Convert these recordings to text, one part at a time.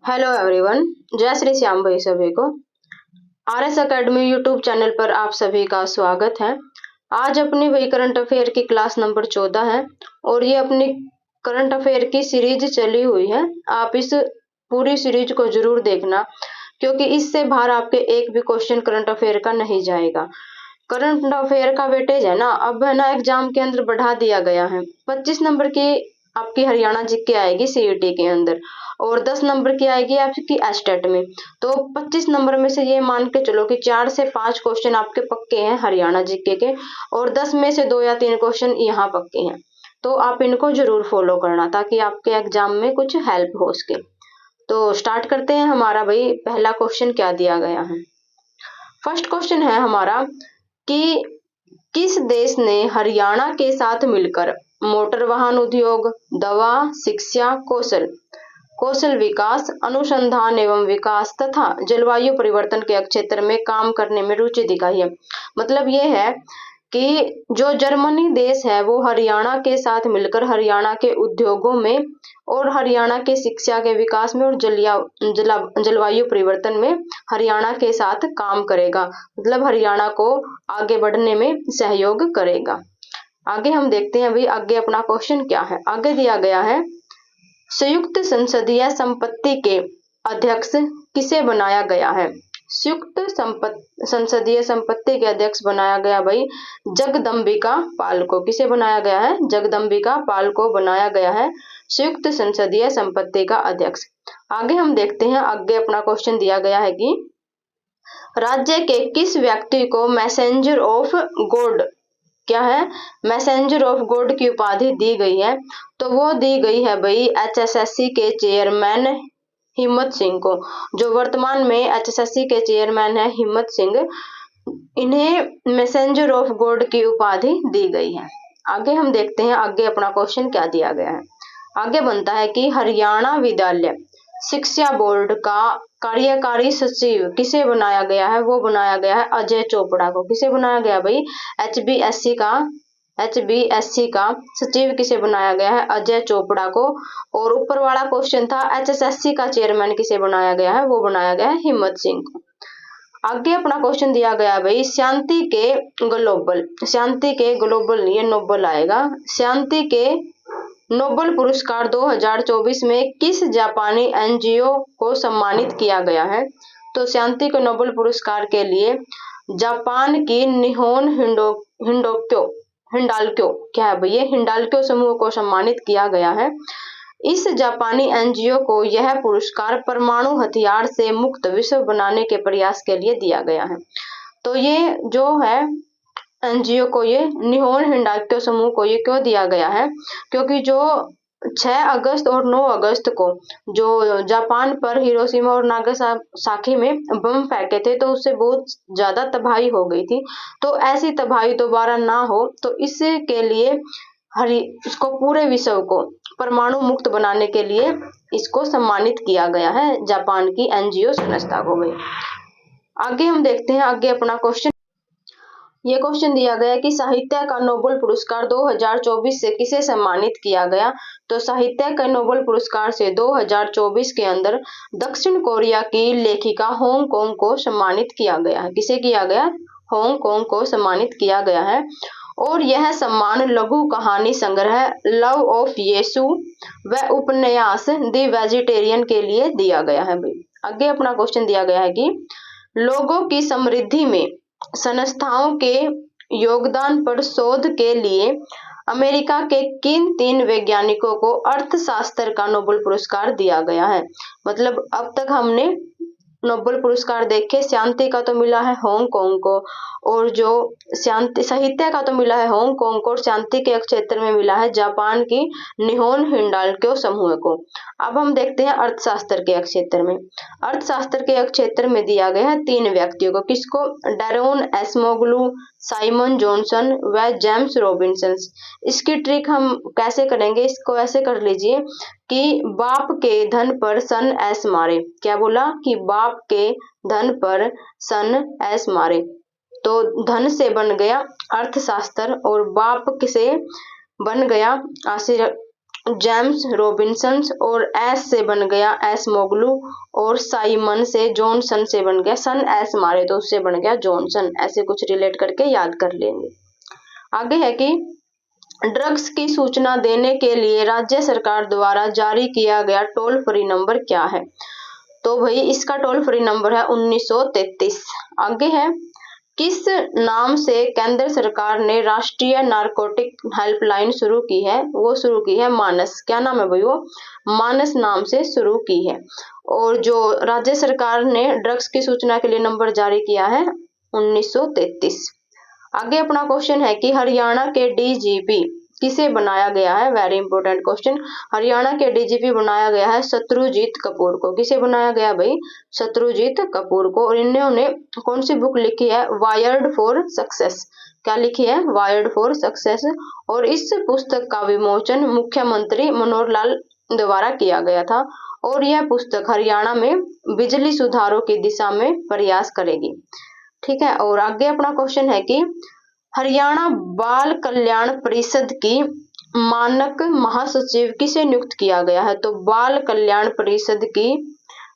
Hello everyone. जय श्री श्याम भाई सभी को। आरएस एकेडमी यूट्यूब चैनल पर आप सभी का स्वागत है। आज अपनी वही करंट अफेयर की क्लास नंबर 14 है और ये अपनी करंट अफेयर की सीरीज चली हुई है। आप इस पूरी सीरीज को जरूर देखना क्योंकि इससे बाहर आपके एक भी क्वेश्चन करंट अफेयर का नहीं जाएगा। करंट अफेयर का वेटेज है ना, अब है ना एग्जाम के अंदर बढ़ा दिया गया है। 25 नंबर की आपकी हरियाणा जीके आएगी सीईटी के अंदर और 10 नंबर की आएगी आपकी एस्टेट में। तो 25 नंबर में से ये मान के चलो कि 4 से 5 क्वेश्चन आपके पक्के हैं हरियाणा जीके के और 10 में से 2 या 3 क्वेश्चन यहाँ पक्के हैं। तो आप इनको जरूर फॉलो करना ताकि आपके एग्जाम में कुछ हेल्प हो सके। तो स्टार्ट करते हैं। हमारा भाई पहला क्वेश्चन क्या दिया गया है। फर्स्ट क्वेश्चन है हमारा कि किस देश ने हरियाणा के साथ मिलकर मोटर वाहन उद्योग, दवा, शिक्षा, कौशल विकास, अनुसंधान एवं विकास तथा जलवायु परिवर्तन के क्षेत्र में काम करने में रुचि दिखाई है। मतलब ये है कि जो जर्मनी देश है वो हरियाणा के साथ मिलकर हरियाणा के उद्योगों में और हरियाणा के शिक्षा के विकास में और जलवायु परिवर्तन में हरियाणा के साथ काम करेगा। मतलब हरियाणा को आगे बढ़ने में सहयोग करेगा। आगे हम देखते हैं भाई आगे अपना क्वेश्चन क्या है। आगे दिया गया है संयुक्त संसदीय संपत्ति के अध्यक्ष किसे बनाया गया है। संयुक्त संसदीय संपत्ति के अध्यक्ष बनाया गया भाई जगदम्बिका पाल को। किसे बनाया गया है? जगदम्बिका पाल को बनाया गया है संयुक्त संसदीय संपत्ति का अध्यक्ष। आगे हम देखते हैं। आगे अपना क्वेश्चन दिया गया है कि राज्य के किस व्यक्ति को मैसेंजर ऑफ गॉड क्या है मैसेंजर ऑफ गॉड की उपाधि दी गई है। तो वो दी गई है भाई एचएसएससी के चेयरमैन हिम्मत सिंह को। जो वर्तमान में एचएसएससी के चेयरमैन है हिम्मत सिंह, इन्हें मैसेंजर ऑफ गॉड की उपाधि दी गई है। आगे हम देखते हैं। आगे अपना क्वेश्चन क्या दिया गया है। आगे बनता है कि हरियाणा विद्यालय शिक्षा बोर्ड का कार्यकारी सचिव किसे बनाया गया है। वो बनाया गया है अजय चोपड़ा को। किसे बनाया गया भाई? एचबीएससी का सचिव किसे बनाया गया है? अजय चोपड़ा को। और ऊपर वाला क्वेश्चन था एचएसएससी का चेयरमैन किसे बनाया गया है। वो बनाया गया है हिम्मत सिंह को। आगे अपना क्वेश्चन दिया गया भाई शांति के ग्लोबल ये नोबल आएगा। शांति के नोबेल पुरस्कार 2024 में किस जापानी एनजीओ को सम्मानित किया गया है। तो शांति के नोबेल पुरस्कार के लिए जापान की निहोन हिंडाल्को क्या है भैया हिंडाल्को समूह को सम्मानित किया गया है। इस जापानी एनजीओ को यह पुरस्कार परमाणु हथियार से मुक्त विश्व बनाने के प्रयास के लिए दिया गया है। तो ये जो है एनजीओ को ये निहोन हिंडाल्को समूह को ये क्यों दिया गया है? क्योंकि जो 6 अगस्त और 9 अगस्त को जो जापान पर हिरोशिमा और नागासाकी में बम फेंके थे तो उससे बहुत ज्यादा तबाही हो गई थी। तो ऐसी तबाही दोबारा ना हो तो इसके लिए इसको पूरे विश्व को परमाणु मुक्त बनाने के लिए इसको सम्मानित किया गया है जापान की एनजीओ संस्था को भी। आगे हम देखते हैं। आगे अपना क्वेश्चन ये क्वेश्चन दिया गया कि साहित्य का नोबेल पुरस्कार 2024 से किसे सम्मानित किया गया। तो साहित्य का नोबेल पुरस्कार से 2024 के अंदर दक्षिण कोरिया की लेखिका हांगकांग को सम्मानित किया गया है। किसे किया गया? हांगकांग को सम्मानित किया गया है। और यह सम्मान लघु कहानी संग्रह लव ऑफ येसु व उपन्यास द वेजिटेरियन के लिए दिया गया है। आगे अपना क्वेश्चन दिया गया है कि लोगों की समृद्धि में संस्थाओं के योगदान पर शोध के लिए अमेरिका के किन 3 वैज्ञानिकों को अर्थशास्त्र का नोबेल पुरस्कार दिया गया है। मतलब अब तक हमने नोबेल पुरस्कार देखे शांति का तो मिला है हांगकांग को और जो शांति साहित्य का तो मिला है हांगकांग को और शांति के क्षेत्र में मिला है जापान की निहोन हिंडाल्को समूह को। अब हम देखते हैं अर्थशास्त्र के क्षेत्र में। अर्थशास्त्र के क्षेत्र में दिया गया है 3 व्यक्तियों को। किसको? डैरोन एसमोग्लू, साइमन जॉनसन व जेम्स रॉबिन्सन। इसकी ट्रिक हम कैसे करेंगे? इसको ऐसे कर लीजिए कि बाप के धन पर सन एस मारे। क्या बोला? कि बाप के धन पर सन एस मारे। तो धन से बन गया अर्थशास्त्र और बाप से बन गया जेम्स रॉबिन्सन, और एस से बन गया एसमोग्लू, और साइमन से जॉनसन से बन गया सन, एस मारे तो उससे बन गया जॉनसन। ऐसे कुछ रिलेट करके याद कर लेंगे। आगे है कि ड्रग्स की सूचना देने के लिए राज्य सरकार द्वारा जारी किया गया टोल फ्री नंबर क्या है? तो भाई इसका टोल फ्री नंबर है 1933। आगे है, किस नाम से केंद्र सरकार ने राष्ट्रीय नारकोटिक हेल्पलाइन शुरू की है? वो शुरू की है मानस। क्या नाम है भाई? वो मानस नाम से शुरू की है। और जो राज्य सरकार ने ड्रग्स की सूचना के लिए नंबर जारी किया है 1933। आगे अपना क्वेश्चन है कि हरियाणा के डीजीपी किसे बनाया गया है? Very important question. हरियाणा के डीजीपी बनाया गया है शत्रुजीत कपूर को। किसे बनाया गया भाई? शत्रुजीत कपूर को। और इन्होंने कौन सी बुक लिखी है? Wired for success. क्या लिखी है? Wired for success. और इस पुस्तक का विमोचन मुख्यमंत्री मनोहर लाल द्वारा किया गया था। और यह पुस्तक हरियाणा में बिजली सुधारों की दिशा में प्रयास करेगी। ठीक है। और आगे अपना क्वेश्चन है कि हरियाणा बाल कल्याण परिषद की मानक महासचिव किसे नियुक्त किया गया है? तो बाल कल्याण परिषद की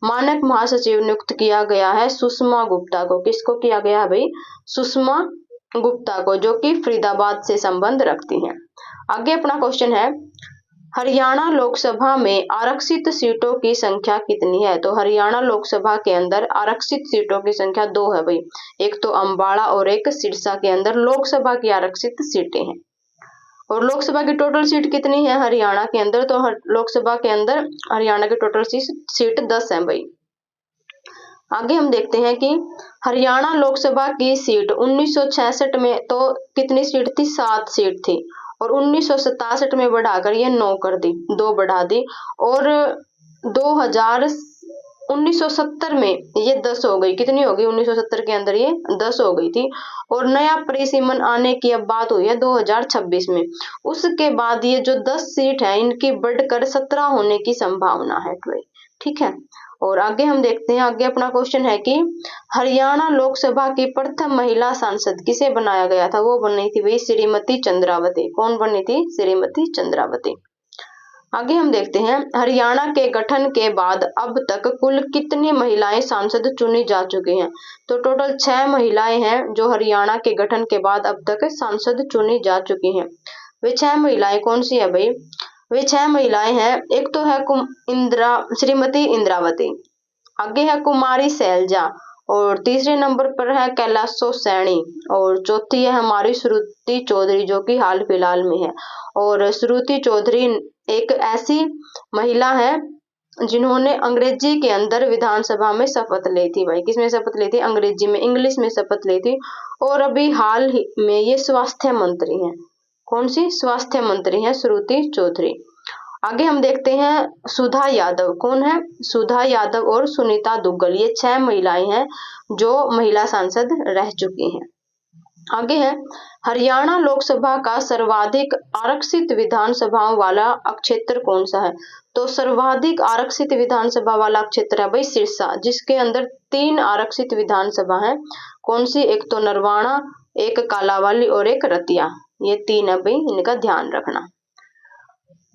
मानक महासचिव नियुक्त किया गया है सुषमा गुप्ता को। किसको किया गया है भाई? सुषमा गुप्ता को, जो कि फरीदाबाद से संबंध रखती हैं। आगे अपना क्वेश्चन है, हरियाणा लोकसभा में आरक्षित सीटों की संख्या कितनी है? तो हरियाणा लोकसभा के अंदर आरक्षित सीटों की संख्या 2 है भाई। एक तो अम्बाड़ा और एक सिरसा के अंदर लोकसभा की आरक्षित सीटें हैं। और लोकसभा की टोटल सीट कितनी है हरियाणा के अंदर? तो लोकसभा के अंदर हरियाणा की टोटल सीट 10 है भाई। आगे हम देखते हैं कि हरियाणा लोकसभा की सीट 1966 में तो कितनी सीट थी? 7 सीट थी। और 1967 में बढ़ाकर ये 9 कर दी, 2 बढ़ा दी। और 1970 में ये 10 हो गई। कितनी हो गई? 1970 के अंदर ये 10 हो गई थी। और नया परिसीमन आने की अब बात हुई है 2026 में। उसके बाद ये जो 10 सीट है इनकी बढ़कर 17 होने की संभावना है। ठीक है। और आगे हम देखते हैं, आगे अपना क्वेश्चन है कि हरियाणा लोकसभा की प्रथम महिला सांसद किसे बनाया गया था? वो बनी थी भाई श्रीमती चंद्रावती। कौन बनी थी? श्रीमती चंद्रावती। आगे हम देखते हैं, हरियाणा के गठन के बाद अब तक कुल कितनी महिलाएं सांसद चुनी जा चुकी हैं? तो टोटल 6 महिलाएं हैं जो हरियाणा के गठन के बाद अब तक सांसद चुनी जा चुकी हैं। वे 6 महिलाएं कौन सी है भाई? वे 6 महिलाएं हैं, एक तो है श्रीमती इंद्रावती, आगे है कुमारी सैलजा, और तीसरे नंबर पर है कैलाशो सैनी, और चौथी है हमारी श्रुति चौधरी जो कि हाल फिलहाल में है। और श्रुति चौधरी एक ऐसी महिला है जिन्होंने अंग्रेजी के अंदर विधानसभा में शपथ ली थी भाई। किसमें शपथ ली थी? अंग्रेजी में, इंग्लिश में शपथ ली थी। और अभी हाल ही में ये स्वास्थ्य मंत्री हैं। कौन सी? स्वास्थ्य मंत्री हैं श्रुति चौधरी। आगे हम देखते हैं सुधा यादव। कौन है? सुधा यादव और सुनीता दुग्गल, ये 6 महिलाएं हैं जो महिला सांसद रह चुकी हैं। आगे है, हरियाणा लोकसभा का सर्वाधिक आरक्षित विधानसभाओं वाला क्षेत्र कौन सा है? तो सर्वाधिक आरक्षित विधानसभा वाला क्षेत्र है भाई सिरसा, जिसके अंदर 3 आरक्षित विधानसभा है। कौन सी? एक तो नरवाना, एक कालावाली और एक रतिया। ये 3 है भाई, इनका ध्यान रखना।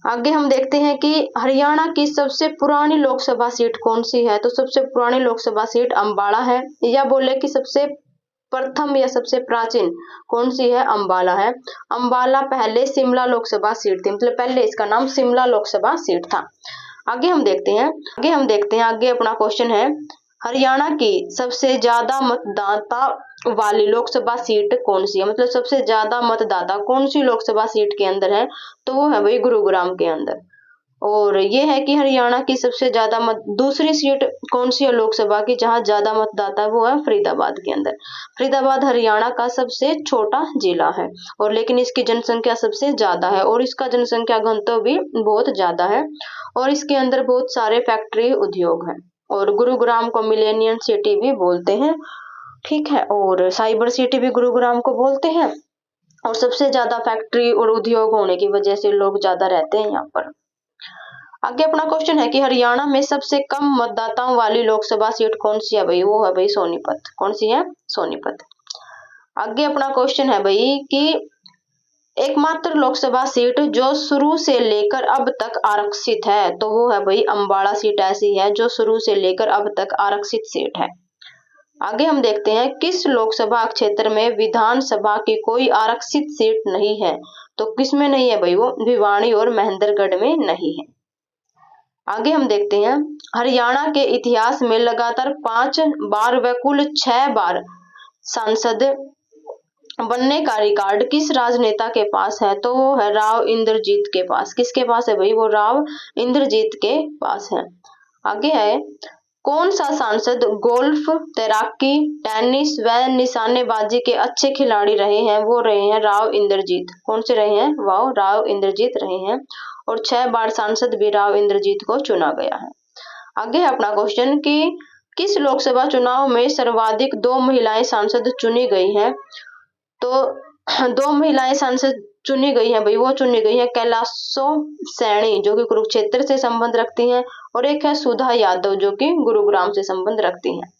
आगे हम देखते हैं कि हरियाणा की सबसे पुरानी लोकसभा सीट कौन सी है? तो सबसे पुरानी लोकसभा सीट अम्बाड़ा है, या बोले कि सबसे प्रथम या सबसे प्राचीन कौन सी है? अम्बाला है। अम्बाला पहले शिमला लोकसभा सीट थी, मतलब पहले इसका नाम शिमला लोकसभा सीट था। आगे हम देखते हैं, आगे अपना क्वेश्चन है, हरियाणा की सबसे ज्यादा मतदाता वाली लोकसभा सीट कौन सी है? मतलब सबसे ज्यादा मतदाता कौन सी लोकसभा सीट के अंदर है? तो वो है भाई गुरुग्राम के अंदर। और ये है कि हरियाणा की सबसे ज्यादा दूसरी सीट कौन सी है लोकसभा की जहां ज्यादा मतदाता है? वो है फरीदाबाद के अंदर। फरीदाबाद हरियाणा का सबसे छोटा जिला है, और लेकिन इसकी जनसंख्या सबसे ज्यादा है, और इसका जनसंख्या घनत्व भी बहुत ज्यादा है, और इसके अंदर बहुत सारे फैक्ट्री उद्योग है। और गुरुग्राम को मिलेनियम सिटी भी बोलते हैं। ठीक है। और साइबर सिटी भी गुरुग्राम को बोलते हैं। और सबसे ज्यादा फैक्ट्री और उद्योग होने की वजह से लोग ज्यादा रहते हैं यहाँ पर। आगे अपना क्वेश्चन है कि हरियाणा में सबसे कम मतदाताओं वाली लोकसभा सीट कौन सी है भाई? वो है भाई सोनीपत। कौन सी है? सोनीपत। आगे अपना क्वेश्चन है भाई कि एकमात्र लोकसभा सीट जो शुरू से लेकर अब तक आरक्षित है, तो वो है भाई अम्बाड़ा सीट ऐसी है जो शुरू से लेकर अब तक आरक्षित सीट है। आगे हम देखते हैं किस लोकसभा क्षेत्र में विधानसभा की कोई आरक्षित सीट नहीं है, तो किसमें नहीं है भाई, वो भिवानी और महेंद्रगढ़ में नहीं है। आगे हम देखते हैं हरियाणा के इतिहास में लगातार 5 बार व कुल 6 बार सांसद बनने का रिकॉर्ड किस राजनेता के पास है, तो वो है राव इंद्रजीत के पास। किसके पास है भाई, वो राव इंद्रजीत के पास है। आगे है कौन सा सांसद गोल्फ, तैराकी, टेनिस व निशानेबाजी के अच्छे खिलाड़ी रहे हैं, वो रहे हैं राव इंद्रजीत। कौन से रहे हैं, वो राव इंद्रजीत रहे हैं और 6 बार सांसद भी राव इंद्रजीत को चुना गया है। आगे है अपना क्वेश्चन कि किस लोकसभा चुनाव में सर्वाधिक 2 महिलाएं सांसद चुनी गई हैं, तो 2 महिलाएं सांसद चुनी गई हैं भाई, वो चुनी गई है कैलाशो सैनी जो कि कुरुक्षेत्र से संबंध रखती हैं, और एक है सुधा यादव जो कि गुरुग्राम से संबंध रखती हैं।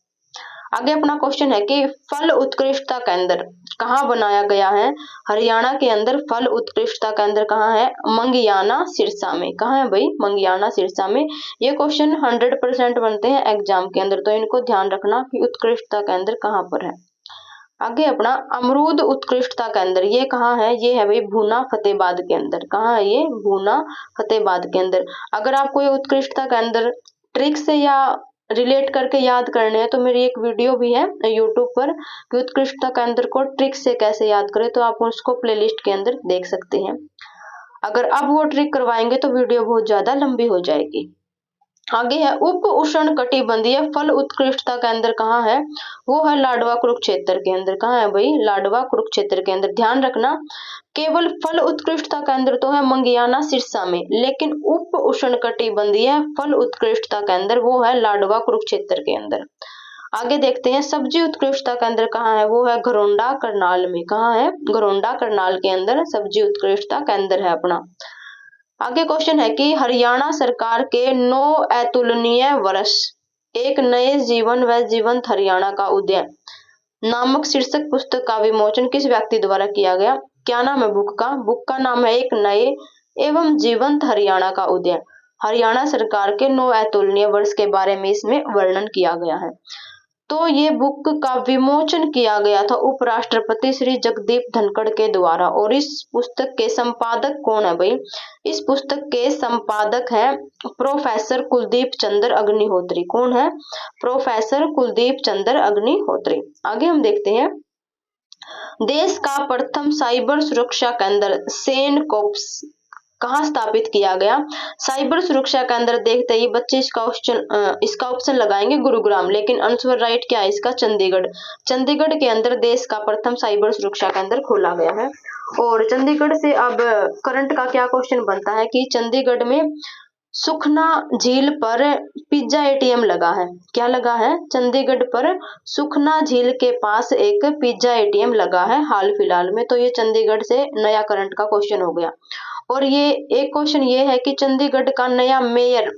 आगे अपना क्वेश्चन है कि फल उत्कृष्टता केंद्र कहाँ बनाया गया है, हरियाणा के अंदर फल उत्कृष्टता केंद्र कहाँ है, मंगियाना सिरसा में। कहाँ है भाई, मंगियाना सिरसा में। ये क्वेश्चन 100% बनते हैं एग्जाम के अंदर, तो इनको ध्यान रखना कि उत्कृष्टता केंद्र कहाँ पर है। आगे अपना अमरूद उत्कृष्टता केंद्र ये कहाँ है, ये है भाई भूना फतेहाबाद के अंदर। कहाँ है ये, भूना फतेहाबाद के अंदर। अगर आपको ये उत्कृष्टता केंद्र ट्रिक से या रिलेट करके याद करने हैं तो मेरी एक वीडियो भी है यूट्यूब पर कि उत्कृष्टता केंद्र को ट्रिक से कैसे याद करें, तो आप उसको प्लेलिस्ट के अंदर देख सकते हैं। अगर अब वो ट्रिक करवाएंगे तो वीडियो बहुत ज्यादा लंबी हो जाएगी। आगे है उप उष्ण कटिबंधीय फल उत्कृष्टता केंद्र कहाँ है, वो है लाडवा कुरुक्षेत्र के अंदर। कहाँ है भाई, लाडवा कुरुक्षेत्र के अंदर। ध्यान रखना केवल फल उत्कृष्टता केंद्र तो है मंगियाना सिरसा में, लेकिन उप उष्ण कटिबंधीय फल उत्कृष्टता केंद्र वो है लाडवा कुरुक्षेत्र के अंदर। आगे देखते हैं सब्जी उत्कृष्टता केंद्र कहाँ है, वो है घरोंडा करनाल में। कहाँ है, घरोंडा करनाल के अंदर सब्जी उत्कृष्टता केंद्र है अपना। आगे क्वेश्चन है कि हरियाणा सरकार के 9 अतुलनीय वर्ष, एक नए जीवन व जीवंत हरियाणा का उदय नामक शीर्षक पुस्तक का विमोचन किस व्यक्ति द्वारा किया गया। क्या नाम है बुक का, बुक का नाम है एक नए एवं जीवंत हरियाणा का उदय। हरियाणा सरकार के 9 अतुलनीय वर्ष के बारे में इसमें वर्णन किया गया है। तो ये बुक का विमोचन किया गया था उपराष्ट्रपति श्री जगदीप धनखड़ के द्वारा। और इस पुस्तक के संपादक कौन है भाई, इस पुस्तक के संपादक हैं प्रोफेसर कुलदीप चंद्र अग्निहोत्री। कौन है, प्रोफेसर कुलदीप चंद्र अग्निहोत्री। आगे हम देखते हैं देश का प्रथम साइबर सुरक्षा केंद्र सेनकोप्स कहाँ स्थापित किया गया। साइबर सुरक्षा केंद्र देखते ही बच्चे इसका ऑप्शन लगाएंगे गुरुग्राम, लेकिन आंसर राइट क्या है इसका, चंडीगढ़। चंडीगढ़ के अंदर देश का प्रथम साइबर सुरक्षा केंद्र खोला गया है। और चंडीगढ़ से अब करंट का क्या क्वेश्चन बनता है कि चंडीगढ़ में सुखना झील पर पिज्जा एटीएम लगा है। क्या लगा है, चंडीगढ़ पर सुखना झील के पास एक पिज्जा एटीएम लगा है हाल फिलहाल में। तो ये चंडीगढ़ से नया करंट का क्वेश्चन हो गया। और ये एक क्वेश्चन ये है कि चंडीगढ़ का नया मेयर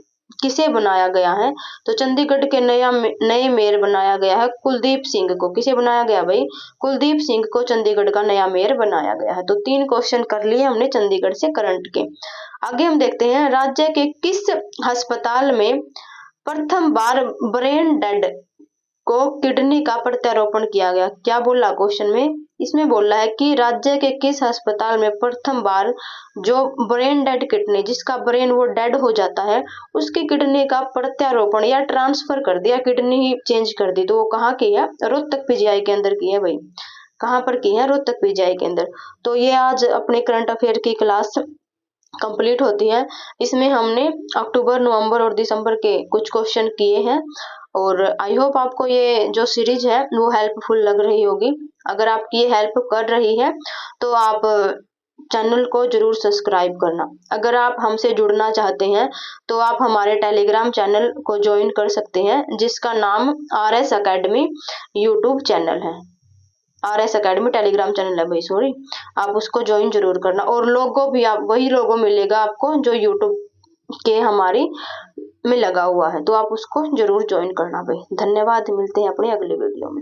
किसे बनाया गया है, तो चंडीगढ़ के नए मेयर बनाया गया है कुलदीप सिंह को। किसे बनाया गया भाई, कुलदीप सिंह को चंडीगढ़ का नया मेयर बनाया गया है। तो 3 क्वेश्चन कर लिए हमने चंडीगढ़ से करंट के। आगे हम देखते हैं राज्य के किस अस्पताल में प्रथम बार ब्रेन डेड को किडनी का प्रत्यारोपण किया गया। क्या बोला क्वेश्चन में, इसमें बोल रहा है कि राज्य के किस अस्पताल में प्रथम बार जो ब्रेन डेड किडनी, जिसका ब्रेन वो डेड हो जाता है, उसकी किडनी का प्रत्यारोपण या ट्रांसफर कर दिया, किडनी ही चेंज कर दी, तो वो कहाँ की है, रोहतक पीजीआई के अंदर की है भाई। कहाँ पर की है, रोहतक पीजीआई के अंदर। तो ये आज अपने करंट अफेयर की क्लास कंप्लीट होती है। इसमें हमने अक्टूबर, नवंबर और दिसंबर के कुछ क्वेश्चन किए हैं। और आई होप आपको ये जो सीरीज है वो हेल्पफुल लग रही होगी। अगर आपकी ये हेल्प कर रही है तो आप चैनल को जरूर सब्सक्राइब करना। अगर आप हमसे जुड़ना चाहते हैं तो आप हमारे टेलीग्राम चैनल को ज्वाइन कर सकते हैं, जिसका नाम RS अकेडमी यूट्यूब चैनल है। RS अकेडमी टेलीग्राम चैनल है भाई, सॉरी। आप उसको ज्वाइन जरूर करना। और लोगो भी आप वही लोगो मिलेगा आपको जो यूट्यूब के हमारी में लगा हुआ है, तो आप उसको जरूर ज्वाइन करना भाई। धन्यवाद, मिलते हैं अपने अगले वीडियो में।